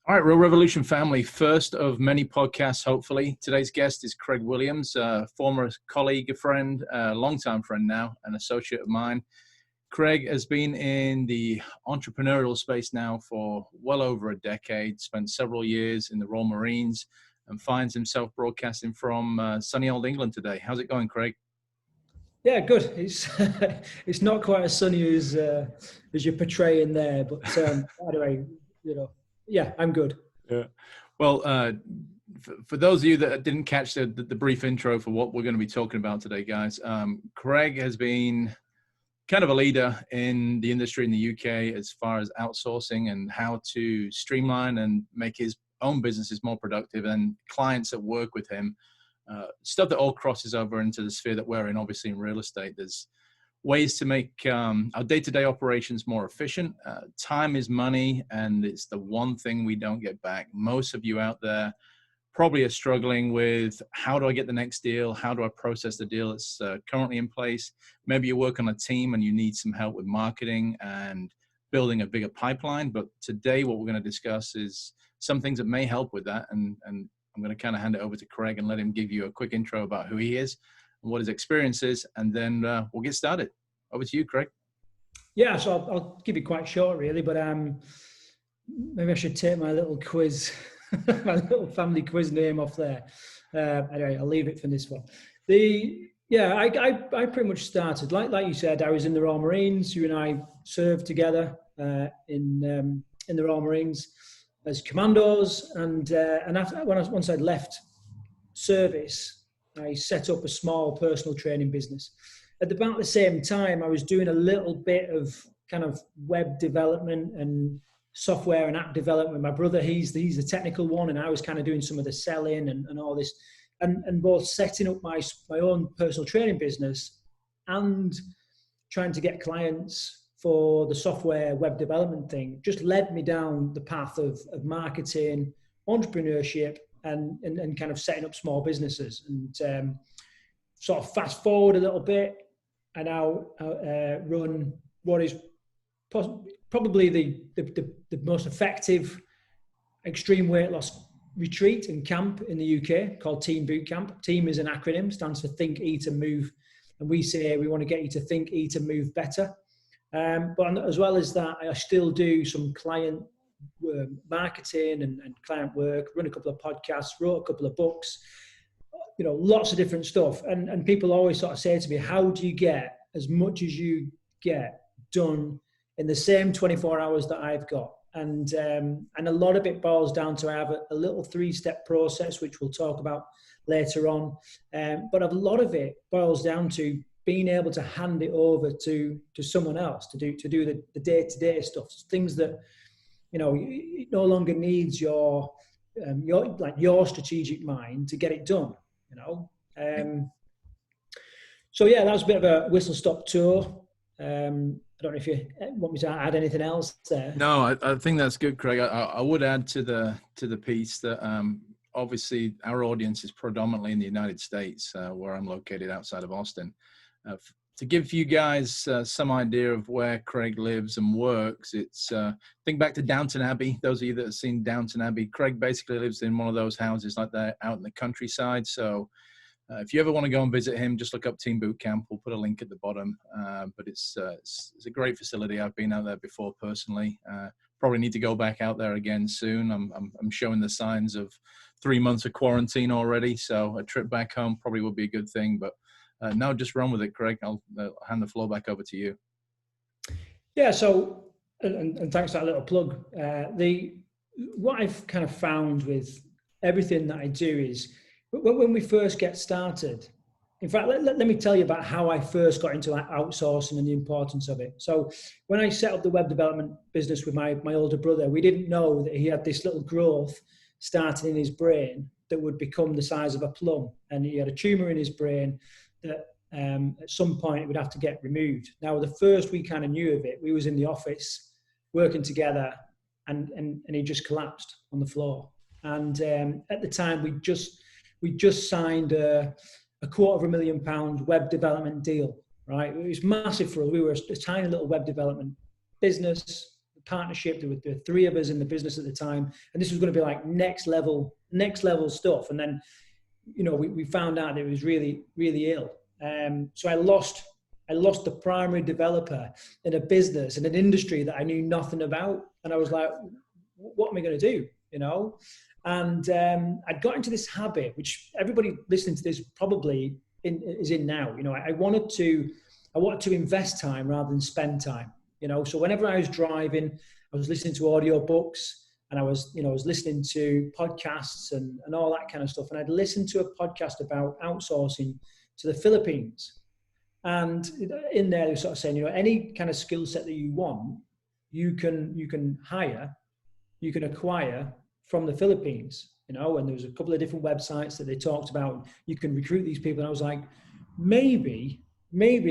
All right, Real Revolution family, first of many podcasts, hopefully. Today's guest is Craig Williams, former colleague, a friend, longtime friend now, an associate of mine. Craig has been in the entrepreneurial space now for well over a decade, spent several years in the Royal Marines, and finds himself broadcasting from sunny old England today. How's it going, Craig? Yeah, good. It's it's not quite as sunny as you're portraying there, but anyway, yeah, I'm good. Yeah. Well, for those of you that didn't catch the brief intro for what we're going to be talking about today, guys, Craig has been kind of a leader in the industry in the UK as far as outsourcing and how to streamline and make his own businesses more productive, and clients that work with him. Stuff that all crosses over into the sphere that we're in, obviously in real estate. There's ways to make our day-to-day operations more efficient. Time is money, and it's the one thing we don't get back. Most of you out there probably are struggling with, how do I get the next deal? How do I process the deal that's currently in place? Maybe you work on a team and you need some help with marketing and building a bigger pipeline. But today what we're going to discuss is some things that may help with that. And I'm going to kind of hand it over to Craig and let him give you a quick intro about who he is and what his experience is, and then we'll get started. Over to you, Craig. Yeah, so I'll keep it quite short, really, but maybe I should take my little quiz, my little family quiz name off there. Anyway, I'll leave it for this one. I pretty much started, like you said, I was in the Royal Marines. You and I served together in the Royal Marines as commandos, and after, once I'd left service, I set up a small personal training business. At about the same time, I was doing a little bit of kind of web development and software and app development with my brother. He's the technical one, and I was kind of doing some of the selling and all this, and both setting up my own personal training business and trying to get clients for the software web development thing just led me down the path of marketing, entrepreneurship, and kind of setting up small businesses. And sort of fast forward a little bit, I now run what is probably the most effective extreme weight loss retreat and camp in the UK, called Team Boot Camp. Team is an acronym, stands for Think, Eat and Move. And we say we want to get you to think, eat and move better. But as well as that, I still do some client marketing and client work, run a couple of podcasts, wrote a couple of books, lots of different stuff. And people always sort of say to me, how do you get as much as you get done in the same 24 hours that I've got? And a lot of it boils down to, I have a little 3-step process, which we'll talk about later on. But a lot of it boils down to being able to hand it over to someone else to do the day-to-day stuff, things that, it no longer needs your strategic mind to get it done, So yeah, that was a bit of a whistle-stop tour. I don't know if you want me to add anything else there. No, I think that's good, Craig. I would add to the piece that obviously our audience is predominantly in the United States, where I'm located outside of Austin. To give you guys some idea of where Craig lives and works, it's think back to Downton Abbey. Those of you that have seen Downton Abbey, Craig basically lives in one of those houses like that out in the countryside. So if you ever want to go and visit him, just look up Team Boot Camp. We'll put a link at the bottom. But it's a great facility. I've been out there before personally. Probably need to go back out there again soon. I'm showing the signs of 3 months of quarantine already, so a trip back home probably would be a good thing. But no, just run with it, Craig. I'll hand the floor back over to you. Yeah, so, and thanks for that little plug. What I've kind of found with everything that I do is, when we first get started, in fact, let me tell you about how I first got into outsourcing and the importance of it. So when I set up the web development business with my older brother, we didn't know that he had this little growth starting in his brain that would become the size of a plum. And he had a tumor in his brain that at some point it would have to get removed. Now, the first we kind of knew of it, we was in the office working together, and he just collapsed on the floor. And at the time, we just signed a £250,000 web development deal, right? It was massive for us. We were a tiny little web development business, partnership. There were 3 of us in the business at the time, and this was going to be like next level stuff. And then, we found out that it was really, really ill. So I lost the primary developer in a business, in an industry that I knew nothing about. And I was like, what am I going to do? And I'd got into this habit, which everybody listening to this probably is in now. I wanted to invest time rather than spend time. So whenever I was driving, I was listening to audiobooks, and I was listening to podcasts and all that kind of stuff. And I'd listened to a podcast about outsourcing to the Philippines. And in there, they were sort of saying, any kind of skill set that you want, you can hire, you can acquire from the Philippines, and there was a couple of different websites that they talked about. You can recruit these people. And I was like, maybe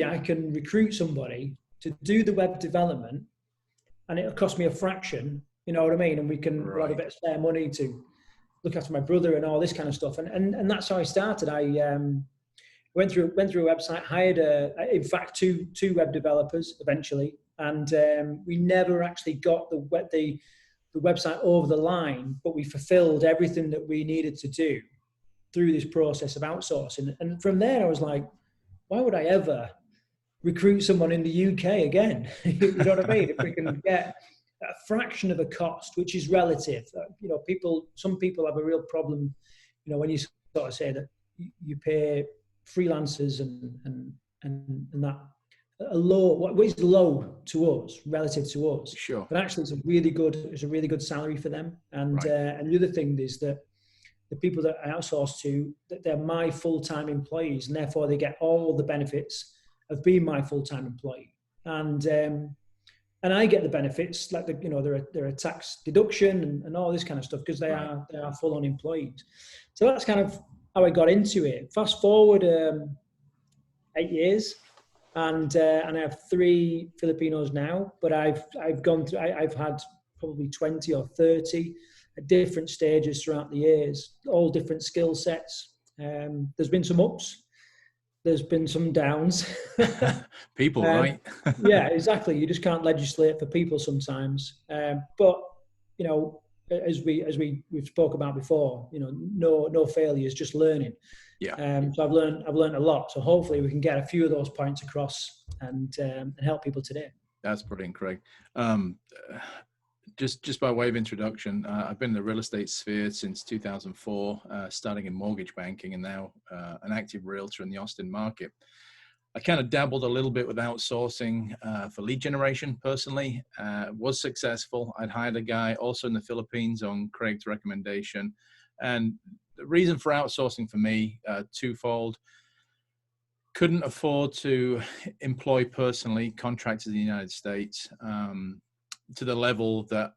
I can recruit somebody to do the web development, and it'll cost me a fraction, you know what I mean? And we can have a bit of spare money to look after my brother and all this kind of stuff. And that's how I started. I went through a website, hired in fact two web developers eventually, and we never actually got the website over the line, but we fulfilled everything that we needed to do through this process of outsourcing. And from there, I was like, why would I ever recruit someone in the UK again? You know what I mean? If we can get a fraction of the cost, which is relative. Some people have a real problem, when you sort of say that you pay freelancers and that a low, what is low to us relative to us. Sure. But actually, it's a really good salary for them. And and the other thing is that the people that I outsource to, that they're my full-time employees, and therefore they get all the benefits of being my full-time employee. And I get the benefits, like they're a tax deduction and all this kind of stuff, because they are full-on employees. So that's kind of how I got into it. Fast forward 8 years. And I have 3 Filipinos now, but I've had probably 20 or 30 at different stages throughout the years, all different skill sets. There's been some ups, there's been some downs. People, right? Yeah, exactly. You just can't legislate for people sometimes. But as we've spoke about before, no failures, just learning. Yeah. So I've learned a lot. So hopefully we can get a few of those points across and help people today. That's brilliant, Craig. Just by way of introduction, I've been in the real estate sphere since 2004, starting in mortgage banking, and now an active realtor in the Austin market. I kind of dabbled a little bit with outsourcing for lead generation personally, was successful. I'd hired a guy also in the Philippines on Craig's recommendation. And the reason for outsourcing for me, twofold. Couldn't afford to employ personally contractors in the United States to the level that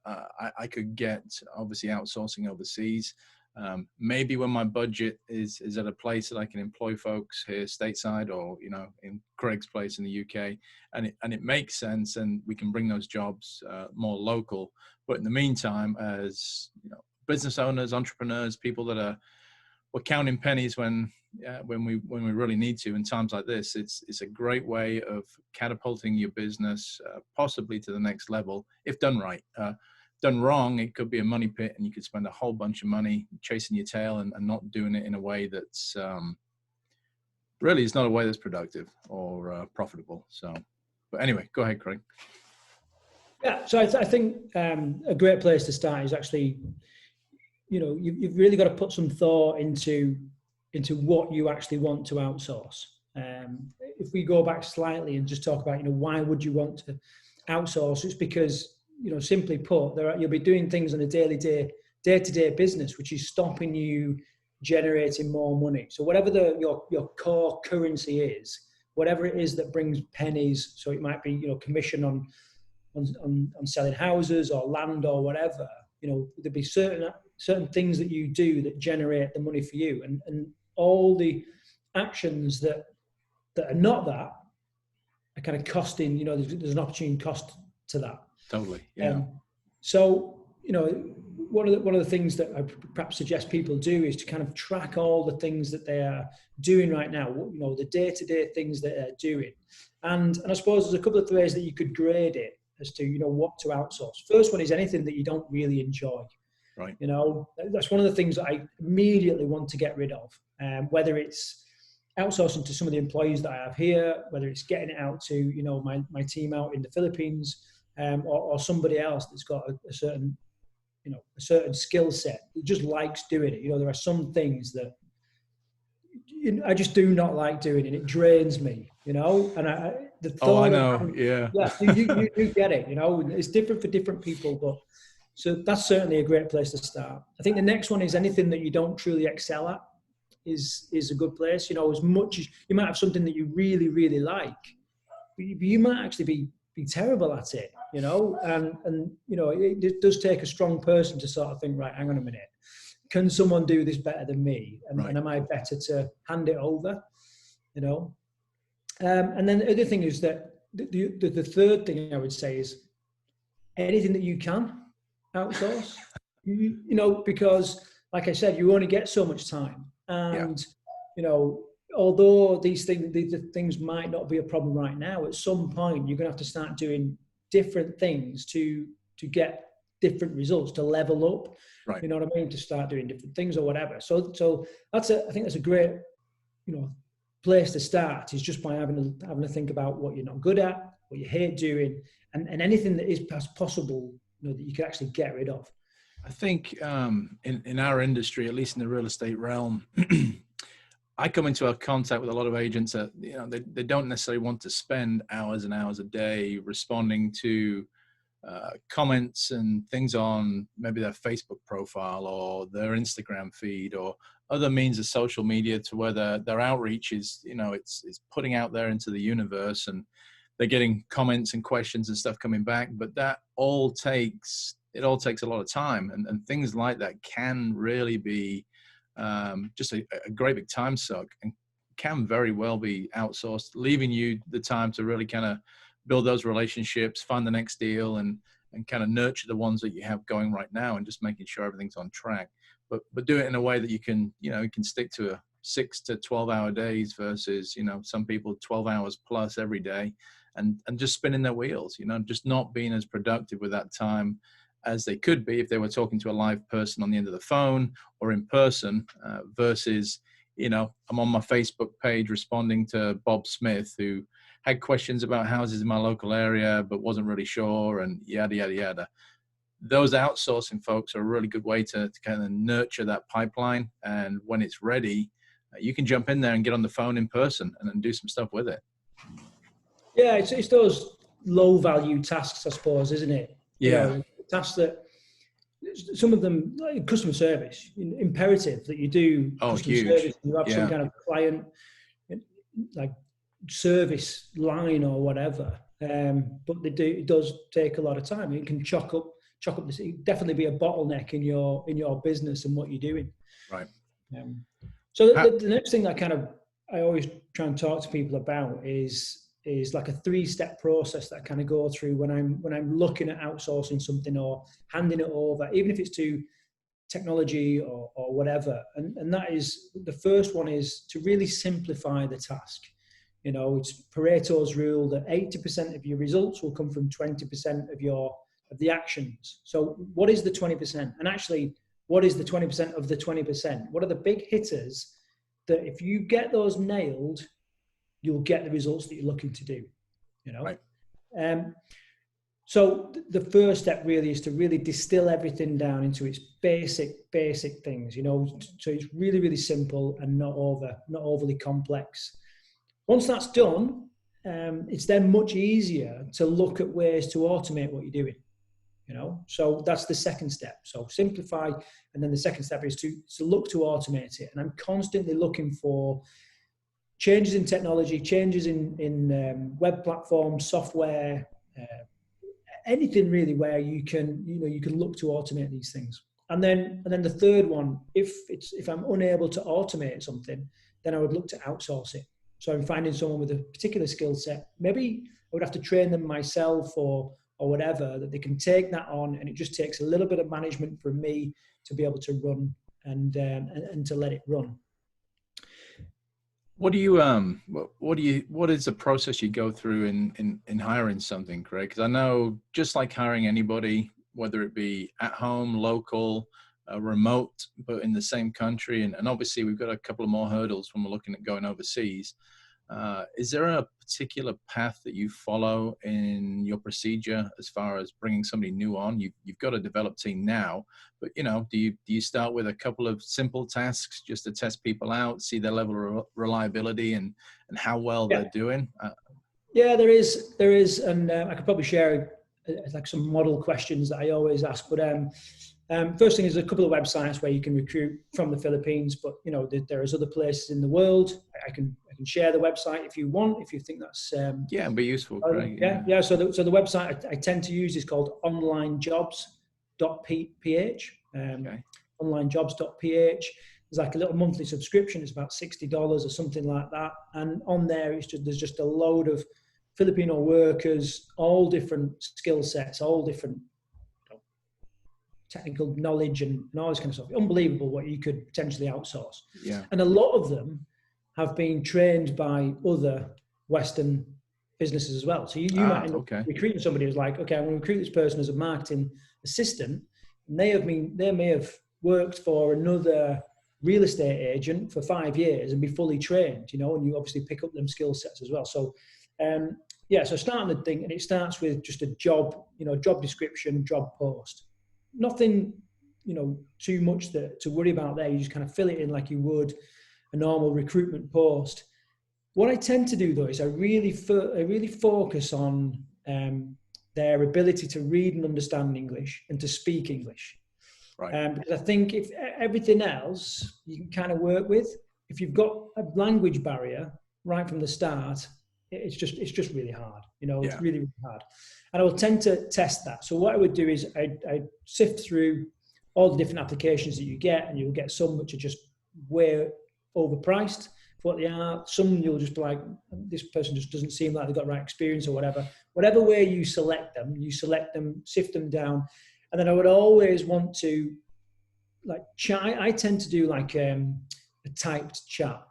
I could get, obviously, outsourcing overseas. Maybe when my budget is at a place that I can employ folks here stateside, or in Craig's place in the UK, and it makes sense, and we can bring those jobs more local. But in the meantime, as business owners, entrepreneurs, people that we're counting pennies when we really need to in times like this, it's a great way of catapulting your business possibly to the next level if done right. Done wrong, it could be a money pit, and you could spend a whole bunch of money chasing your tail and not doing it in a way that's really is not a way that's productive or profitable. So, but anyway, go ahead, Craig. Yeah, so I think a great place to start is actually, you've really got to put some thought into what you actually want to outsource. If we go back slightly and just talk about, why would you want to outsource? It's because, simply put, you'll be doing things on a day-to-day business, which is stopping you generating more money. So whatever your core currency is, whatever it is that brings pennies, so it might be, commission on selling houses or land or whatever, there'd be certain things that you do that generate the money for you, and all the actions that are not that are kind of costing, there's an opportunity cost to that. Totally. Yeah. So, one of the things that I perhaps suggest people do is to kind of track all the things that they are doing right now, the day-to-day things that they're doing. And I suppose there's a couple of ways that you could grade it. as to, what to outsource. First one is anything that you don't really enjoy. Right. That's one of the things that I immediately want to get rid of. Whether it's outsourcing to some of the employees that I have here, whether it's getting it out to, my team out in the Philippines, or somebody else that's got a certain skill set that just likes doing it. There are some things that I just do not like doing, and it drains me, and the thought I know. Yeah. you get it, it's different for different people, but so that's certainly a great place to start. I think the next one is anything that you don't truly excel at is a good place. As much as you might have something that you really, really like, but you might actually be terrible at it, and it does take a strong person to sort of think, right, hang on a minute, can someone do this better than me? And, right. and am I better to hand it over? And then the other thing is that the third thing I would say is anything that you can outsource, because like I said, you only get so much time. And, although these things might not be a problem right now, at some point you're going to have to start doing different things to get different results, to level up, right. You know what I mean? To start doing different things or whatever. So I think that's a great, place to start, is just by having to think about what you're not good at, what you hate doing, and anything that is possible, that you can actually get rid of. I think in our industry, at least in the real estate realm, I come into a contact with a lot of agents that, they don't necessarily want to spend hours and hours a day responding to comments and things on maybe their Facebook profile or their Instagram feed or other means of social media, to where their outreach is, it's putting out there into the universe, and they're getting comments and questions and stuff coming back. But that all takes a lot of time, and things like that can really be just a great big time suck, and can very well be outsourced, leaving you the time to really kind of build those relationships, find the next deal, and kind of nurture the ones that you have going right now, and just making sure everything's on track. But do it in a way that you can stick to a 6 to 12 hour days versus, some people 12 hours plus every day, and just spinning their wheels, just not being as productive with that time as they could be if they were talking to a live person on the end of the phone or in person, versus, I'm on my Facebook page responding to Bob Smith, who had questions about houses in my local area, but wasn't really sure, and yada, yada, yada. Those outsourcing folks are a really good way to kind of nurture that pipeline. And when it's ready, you can jump in there and get on the phone in person and do some stuff with it. Yeah, it's those low value tasks, I suppose, isn't it? Yeah. Tasks that some of them, like customer service, imperative that you do customer huge. service. You have some kind of client like service line or whatever, but it does take a lot of time. It can chock up this. It definitely be a bottleneck in your business and what you're doing. Right. So the next thing I always try and talk to people about is like a 3-step process that I kind of go through when I'm looking at outsourcing something or handing it over, even if it's to technology or whatever. And that is, the first one is to really simplify the task. It's Pareto's rule that 80% of your results will come from 20% of the actions. So what is the 20%? And actually, what is the 20% of the 20%? What are the big hitters that if you get those nailed, you'll get the results that you're looking to do, Right. So the first step really is to really distill everything down into its basic things, so it's really, really simple and not overly complex. Once that's done, it's then much easier to look at ways to automate what you're doing, so that's the second step. So simplify, and then the second step is to look to automate it. And I'm constantly looking for changes in technology, changes in web platforms, software, anything really where you can look to automate these things. And then the third one, if I'm unable to automate something, then I would look to outsource it. So I'm finding someone with a particular skill set. Maybe I would have to train them myself or whatever, that they can take that on, and it just takes a little bit of management from me to be able to run and to let it run. What do you what is the process you go through in hiring something, Craig? Because I know, just like hiring anybody, whether it be at home, local, remote, but in the same country, and obviously we've got a couple of more hurdles when we're looking at going overseas. Is there a particular path that you follow in your procedure as far as bringing somebody new on? You've got a developed team now, but do you start with a couple of simple tasks just to test people out, see their level of reliability and how well Yeah. they're doing? Yeah, there is, and I could probably share like some model questions that I always ask. But first thing is a couple of websites where you can recruit from the Philippines, but there is other places in the world. I can share the website if you want, if you think that's yeah, it'd be useful. Craig. Yeah. So the website I tend to use is called onlinejobs.ph. Okay. Onlinejobs.ph. There's like a little monthly subscription. It's about $60 or something like that, and on there there's just a load of Filipino workers, all different skill sets, all different technical knowledge and all this kind of stuff. Unbelievable what you could potentially outsource. Yeah. And a lot of them have been trained by other Western businesses as well. So you might end up recruiting somebody who's like, okay, I'm going to recruit this person as a marketing assistant. And they may have worked for another real estate agent for 5 years and be fully trained, and you obviously pick up them skill sets as well. So, so starting the thing, and it starts with just a job, job description, job post. Nothing, too much to worry about there. You just kind of fill it in like you would a normal recruitment post. What I tend to do though is I really focus on their ability to read and understand English and to speak English. Right. Because I think if everything else you can kind of work with, if you've got a language barrier right from the start, it's just really hard. It's really, really hard. And I will tend to test that. So what I would do is I sift through all the different applications that you get, and you'll get some which are just way overpriced for what they are. Some you'll just be like, this person just doesn't seem like they've got the right experience or whatever. Whatever way you select them, sift them down. And then I would always want to I tend to do like a typed chat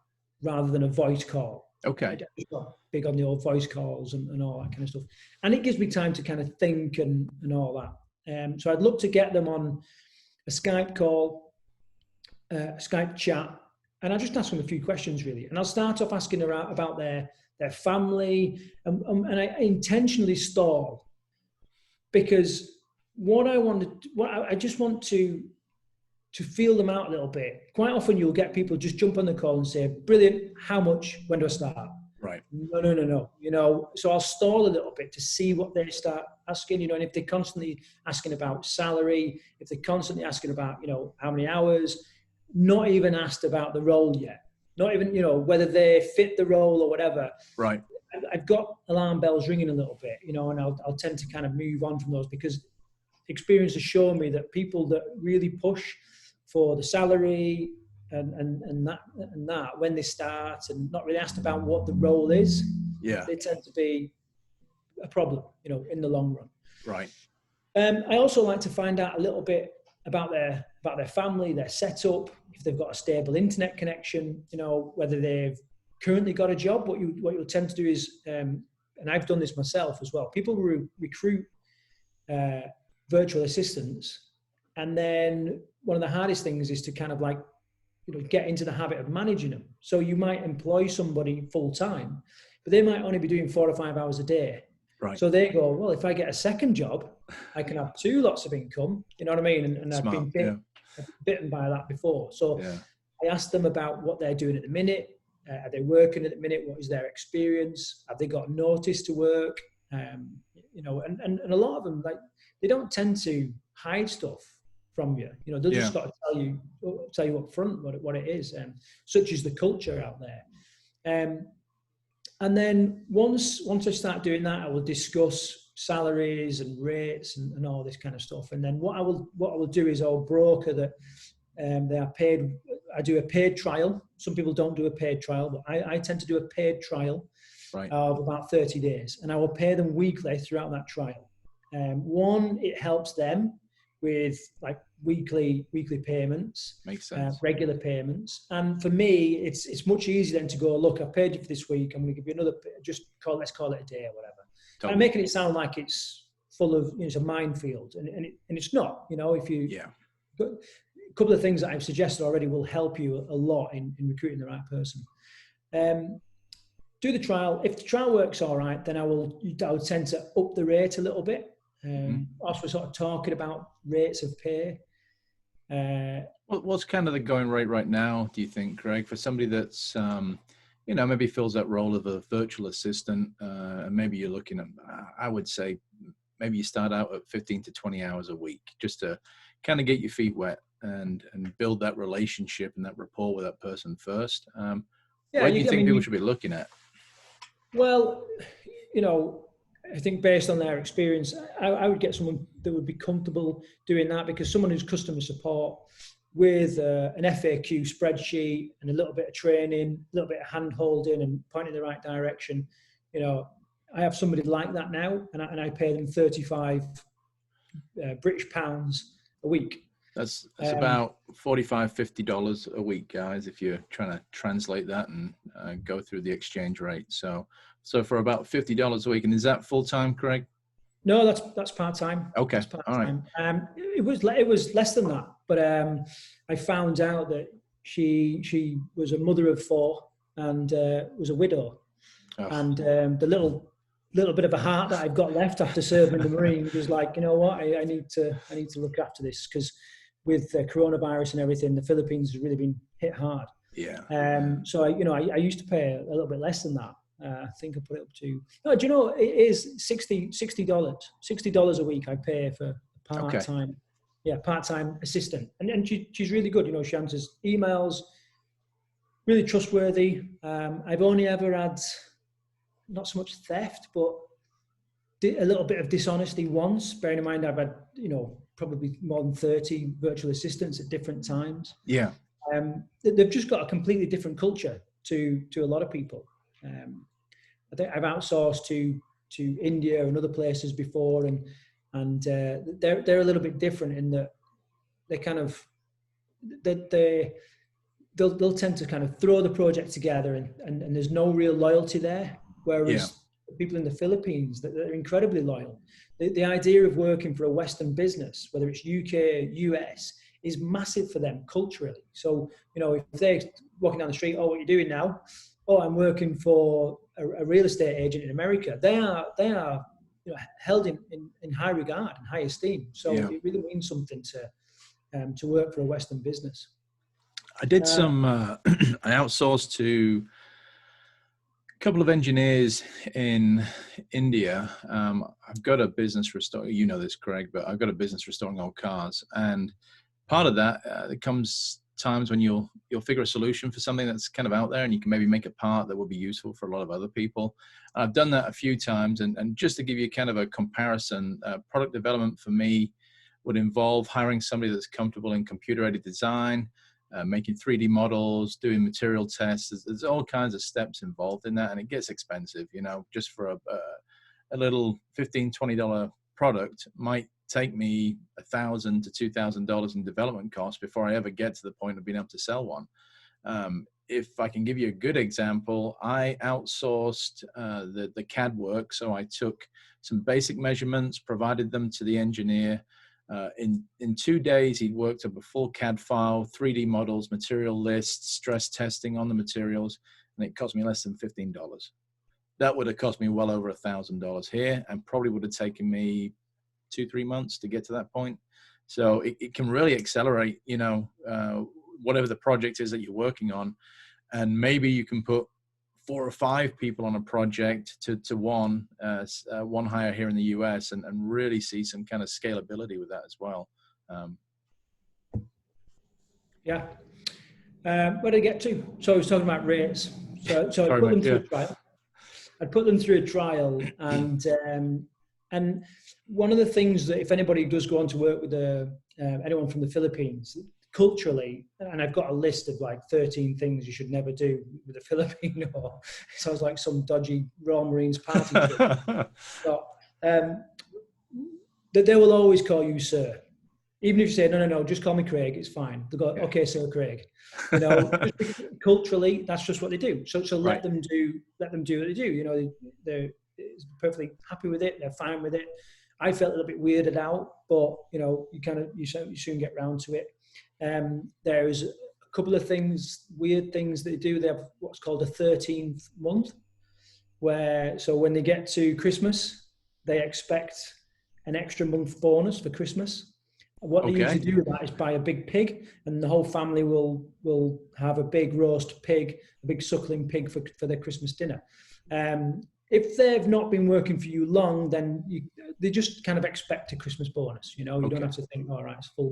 rather than a voice call. Okay. I'm not big on the old voice calls and all that kind of stuff. And it gives me time to kind of think and all that. So I'd look to get them on a Skype call, a Skype chat, and I'll just ask them a few questions really. And I'll start off asking about their family, and I intentionally stall because I just want to feel them out a little bit. Quite often you'll get people just jump on the call and say, brilliant, how much, when do I start? Right. No. So I'll stall a little bit to see what they start asking, and if they're constantly asking about salary, if they're constantly asking about, how many hours, not even asked about the role yet, not even, whether they fit the role or whatever. Right. I've got alarm bells ringing a little bit, and I'll tend to kind of move on from those, because experience has shown me that people that really push for the salary and that when they start and not really asked about what the role is, they tend to be a problem, in the long run. Right. I also like to find out a little bit about their family, their setup, if they've got a stable internet connection, whether they've currently got a job. What you'll tend to do is, and I've done this myself as well, people recruit virtual assistants, and then one of the hardest things is to kind of get into the habit of managing them. So you might employ somebody full time, but they might only be doing 4 or 5 hours a day. Right. So they go, well, if I get a second job, I can have 2 lots of income. You know what I mean? And I've been bitten by that before. So I asked them about what they're doing at the minute. Are they working at the minute? What is their experience? Have they got notice to work? And a lot of them, they don't tend to hide stuff from you. They'll just got to tell you up front what it is, such is the culture out there. And then once I start doing that, I will discuss salaries and rates and all this kind of stuff. And then what I will do is I'll broker that they are paid. I do a paid trial. Some people don't do a paid trial, but I tend to do a paid trial of about 30 days, and I will pay them weekly throughout that trial. One, it helps them with like weekly payments, Makes sense. regular payments. And for me, it's much easier than to go, look, I've paid you for this week. I'm going to give you another. Let's call it a day or whatever. Totally. I'm making it sound like it's full of, it's a minefield, and it's not. If you a couple of things that I've suggested already will help you a lot in recruiting the right person. Do the trial. If the trial works all right, then I would tend to up the rate a little bit. Also, we're sort of talking about rates of pay. What's kind of the going rate right now, do you think, Greg, for somebody that's, maybe fills that role of a virtual assistant, and maybe you're looking at, I would say, maybe you start out at 15 to 20 hours a week, just to kind of get your feet wet and build that relationship and that rapport with that person first. What do you think people should be looking at? Well, I think based on their experience, I would get someone that would be comfortable doing that, because someone who's customer support with an FAQ spreadsheet and a little bit of training, a little bit of hand holding and pointing in the right direction. I have somebody like that now, and I pay them 35 British pounds a week. That's about $45, $50 a week, guys, if you're trying to translate that and go through the exchange rate. So for about $50 a week. And is that full-time, Craig? No, that's part-time. Okay. That's part-time. All right. It was less than that, but I found out that she was a mother of 4 and was a widow. Oh. And the little bit of a heart that I've got left after serving in the Marines was like, you know what, I need to look after this, because with coronavirus and everything, the Philippines has really been hit hard. Yeah. So I used to pay a little bit less than that. I think I put it up to. No, do you know it is $60 a week I pay for part-time. Okay. Yeah, part-time assistant, and she's really good. She answers emails, really trustworthy. I've only ever had not so much theft, but a little bit of dishonesty once. Bearing in mind I've had probably more than 30 virtual assistants at different times. Yeah. They've just got a completely different culture to a lot of people. I think I've outsourced to India and other places before, and they're a little bit different in that they'll tend to kind of throw the project together, and there's no real loyalty there. Whereas people in the Philippines, they're incredibly loyal. The idea of working for a Western business, whether it's UK, US, is massive for them culturally. So, if they're walking down the street, what are you doing now? I'm working for a real estate agent in America. They are held in high regard and high esteem. So it really means something to work for a Western business. I did I outsourced to a couple of engineers in India. I've got a business restoring, this, Craig, but I've got a business restoring old cars. And part of that, there comes times when you'll figure a solution for something that's kind of out there, and you can maybe make a part that will be useful for a lot of other people. I've done that a few times, and just to give you kind of a comparison, product development for me would involve hiring somebody that's comfortable in computer-aided design, making 3D models, doing material tests. There's all kinds of steps involved in that, and it gets expensive. Just for a little $15, $20 product might take me $1,000 to $2,000 in development costs before I ever get to the point of being able to sell one. If I can give you a good example, I outsourced the CAD work. So I took some basic measurements, provided them to the engineer. In 2 days, he'd worked up a full CAD file, 3D models, material lists, stress testing on the materials, and it cost me less than $15. That would have cost me well over $1,000 here, and probably would have taken me 2-3 months to get to that point. So it can really accelerate, whatever the project is that you're working on. And maybe you can put 4 or 5 people on a project to one hire here in the US, and really see some kind of scalability with that as well. Where did I get to? So I was talking about rates. So I put them through a trial. I'd put them through a trial, and one of the things that, if anybody does go on to work with anyone from the Philippines, culturally, and I've got a list of like 13 things you should never do with a Filipino. Sounds like some dodgy Royal Marines party trip. But they will always call you sir. Even if you say, no, just call me Craig, it's fine. They go, okay, Sir Craig. You know, culturally, that's just what they do. So let them do what they do. You know, they're perfectly happy with it. They're fine with it. I felt a little bit weirded out, but you know, you soon get round to it. There's a couple of weird things they do. They have what's called a 13th month, so when they get to Christmas, they expect an extra month bonus for Christmas. What they usually do with that is buy a big pig, and the whole family will have a big roast pig, a big suckling pig for their Christmas dinner. If they've not been working for you long, then they just kind of expect a Christmas bonus. You know, you don't have to think, all right, it's full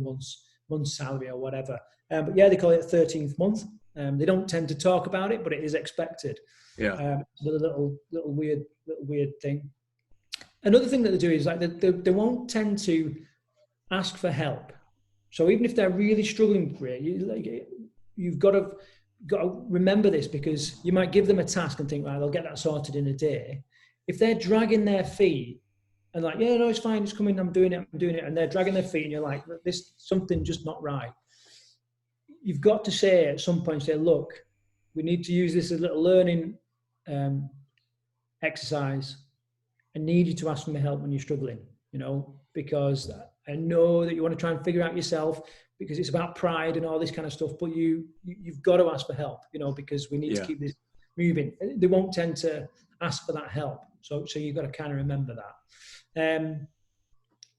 month's salary or whatever. But yeah, they call it 13th month. They don't tend to talk about it, but it is expected. Yeah. It's a little weird thing. Another thing that they do is like they won't tend to ask for help. So even if they're really struggling, you've got to remember this, because you might give them a task and think, right, they'll get that sorted in a day. If they're dragging their feet and like, yeah, no, it's fine, it's coming, I'm doing it, and they're dragging their feet, and you're like, this something just not right. You've got to say at some point, look, we need to use this as a little learning exercise. I need you to ask for my help when you're struggling, you know, because I know that you want to try and figure out yourself, because it's about pride and all this kind of stuff, but you've got to ask for help, you know, because we need to keep this moving. They won't tend to ask for that help. So you've got to kind of remember that.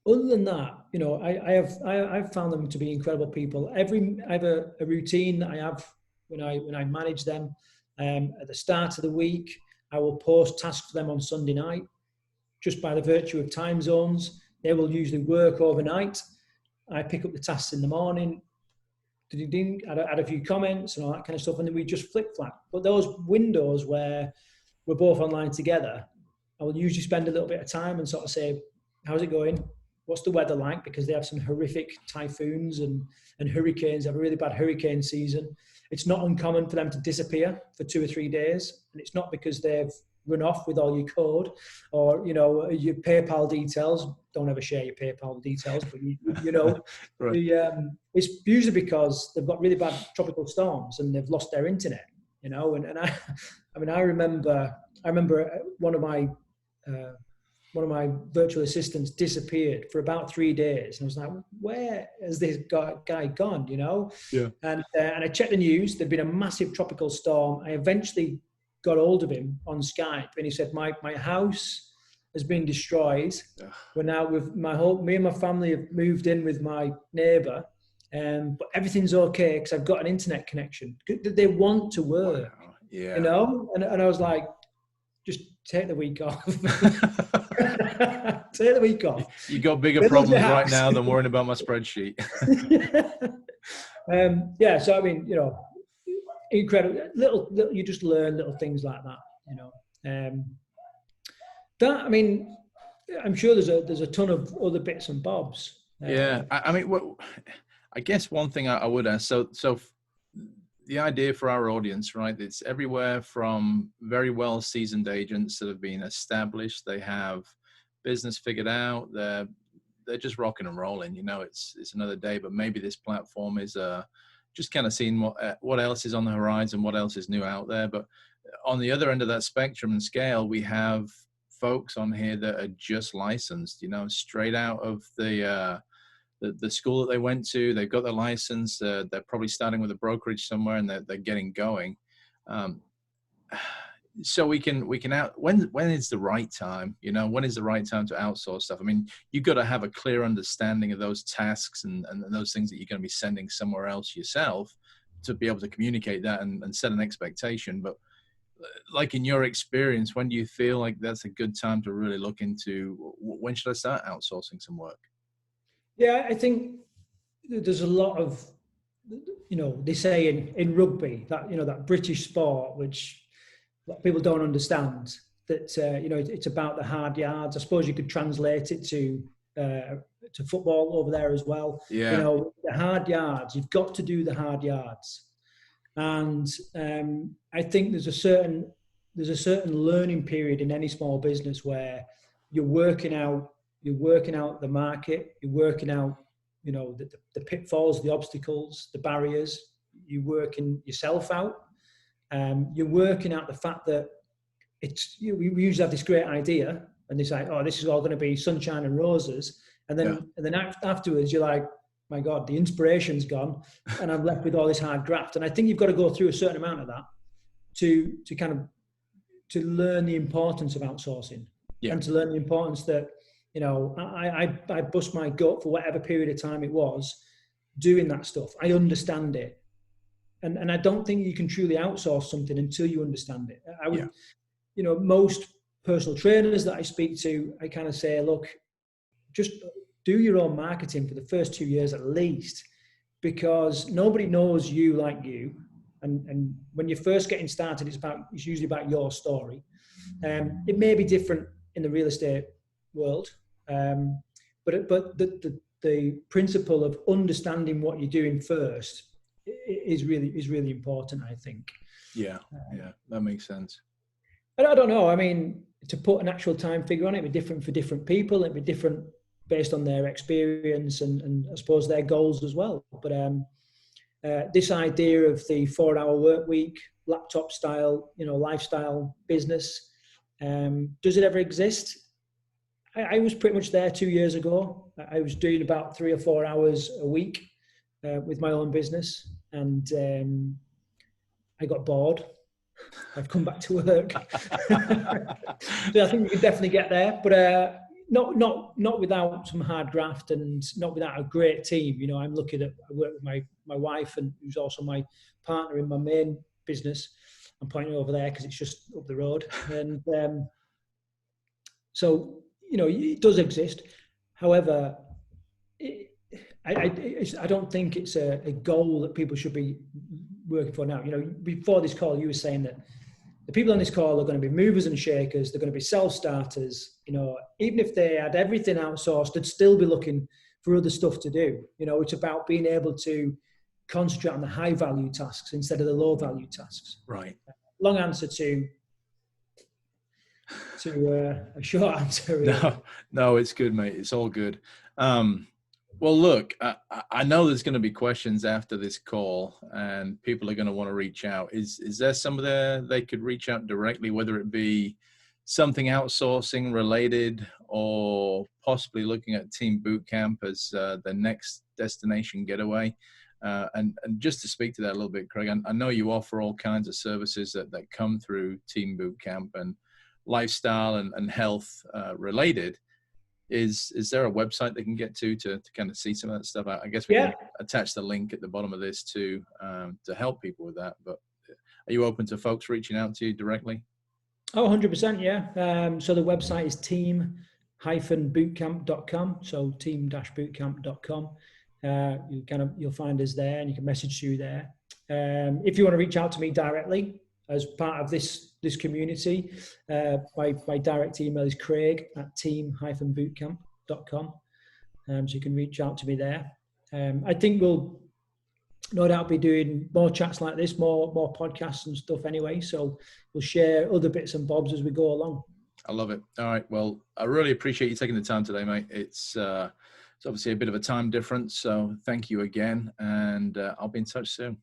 Other than that, you know, I've found them to be incredible people. I have a routine that I have when I manage them. At the start of the week, I will post tasks for them on Sunday night, just by the virtue of time zones. They will usually work overnight. I pick up the tasks in the morning, add a few comments and all that kind of stuff, and then we just flip-flap. But those windows where we're both online together, I will usually spend a little bit of time and sort of say, how's it going? What's the weather like? Because they have some horrific typhoons and hurricanes. They have a really bad hurricane season. It's not uncommon for them to disappear for 2 or 3 days. And it's not because they've run off with all your code or, you know, your PayPal details. Don't ever share your PayPal details, but you know, it's usually because they've got really bad tropical storms and they've lost their internet, you know. And I remember one of my virtual assistants disappeared for about 3 days, and I was like, where has this guy gone, you know? Yeah. And I checked the news. There'd been a massive tropical storm. I eventually got hold of him on Skype, and he said, my house has been destroyed. We're now with me and my family have moved in with my neighbor, but everything's okay because I've got an internet connection. They want to work, yeah. You know? And I was like, just take the week off. Take the week off. You got bigger problems right now than worrying about my spreadsheet. So I mean, you know, incredible. Little, you just learn little things like that, you know. That, I mean, I'm sure there's a ton of other bits and bobs. I mean, I guess one thing I would ask. So the idea for our audience, right? It's everywhere from very well seasoned agents that have been established. They have business figured out. They're just rocking and rolling. You know, it's another day, but maybe this platform is just kind of seeing what else is on the horizon, what else is new out there. But on the other end of that spectrum and scale, we have folks on here that are just licensed, you know, straight out of the school that they went to. They've got their license. They're probably starting with a brokerage somewhere, and they're getting going. So we can when is the right time? You know, when is the right time to outsource stuff? I mean, you've got to have a clear understanding of those tasks and those things that you're going to be sending somewhere else yourself to be able to communicate that and set an expectation. But like in your experience, when do you feel like that's a good time to really look into when should I start outsourcing some work? Yeah, I think there's a lot of, you know, they say in rugby that, you know, that British sport, which people don't understand, that, you know, it's about the hard yards. I suppose you could translate it to football over there as well. Yeah. You know, the hard yards, you've got to do the hard yards. And I think there's a certain learning period in any small business where you're working out the market, you're working out, you know, the pitfalls, the obstacles, the barriers. You're working yourself out. You're working out the fact that we usually have this great idea, and it's like, oh, this is all going to be sunshine and roses, and then afterwards you're like, my God, the inspiration's gone, and I'm left with all this hard graft. And I think you've got to go through a certain amount of that to kind of to learn the importance of outsourcing, and to learn the importance that, you know, I bust my gut for whatever period of time it was doing that stuff. I understand it, and I don't think you can truly outsource something until you understand it. I would, you know, most personal trainers that I speak to, I kind of say, look, just do your own marketing for the first 2 years at least, because nobody knows you like you. And when you're first getting started, it's usually about your story. It may be different in the real estate world, but the principle of understanding what you're doing first is really important, I think. Yeah, that makes sense. I don't know. I mean, to put an actual time figure on it, it'd be different for different people. It'd be different based on their experience and I suppose their goals as well. But this idea of the 4-hour work week, laptop style, you know, lifestyle business, does it ever exist? I was pretty much there 2 years ago. I was doing about 3 or 4 hours a week with my own business, and I got bored. I've come back to work. So I think we can definitely get there, but not without some hard graft and not without a great team. You know, I'm lucky that I work with my wife, and who's also my partner in my main business. I'm pointing over there because it's just up the road. And so, you know, it does exist. However, I don't think it's a goal that people should be working for now. You know, before this call, you were saying that the people on this call are going to be movers and shakers. They're going to be self-starters. You know, even if they had everything outsourced, they'd still be looking for other stuff to do. You know, it's about being able to concentrate on the high-value tasks instead of the low-value tasks. Right. Long answer to a short answer. Really. No, it's good, mate. It's all good. Well, look, I know there's going to be questions after this call, and people are going to want to reach out. Is there somewhere they could reach out directly, whether it be something outsourcing related or possibly looking at Team Bootcamp as the next destination getaway? And just to speak to that a little bit, Craig, I know you offer all kinds of services that come through Team Bootcamp and lifestyle and health related. Is there a website they can get to kind of see some of that stuff? I guess we can attach the link at the bottom of this to help people with that. But are you open to folks reaching out to you directly? Oh, 100%, yeah. So the website is team-bootcamp.com. So team-bootcamp.com. You'll find us there, and you can message through there. If you want to reach out to me directly as part of this community, my direct email is craig@team-bootcamp.com. So you can reach out to me there. I think we'll no doubt be doing more chats like this, more podcasts and stuff anyway. So we'll share other bits and bobs as we go along. I love it. All right. Well, I really appreciate you taking the time today, mate. It's obviously a bit of a time difference, so thank you again, and I'll be in touch soon.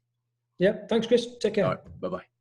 Yeah. Thanks, Chris. Take care. All right. Bye-bye.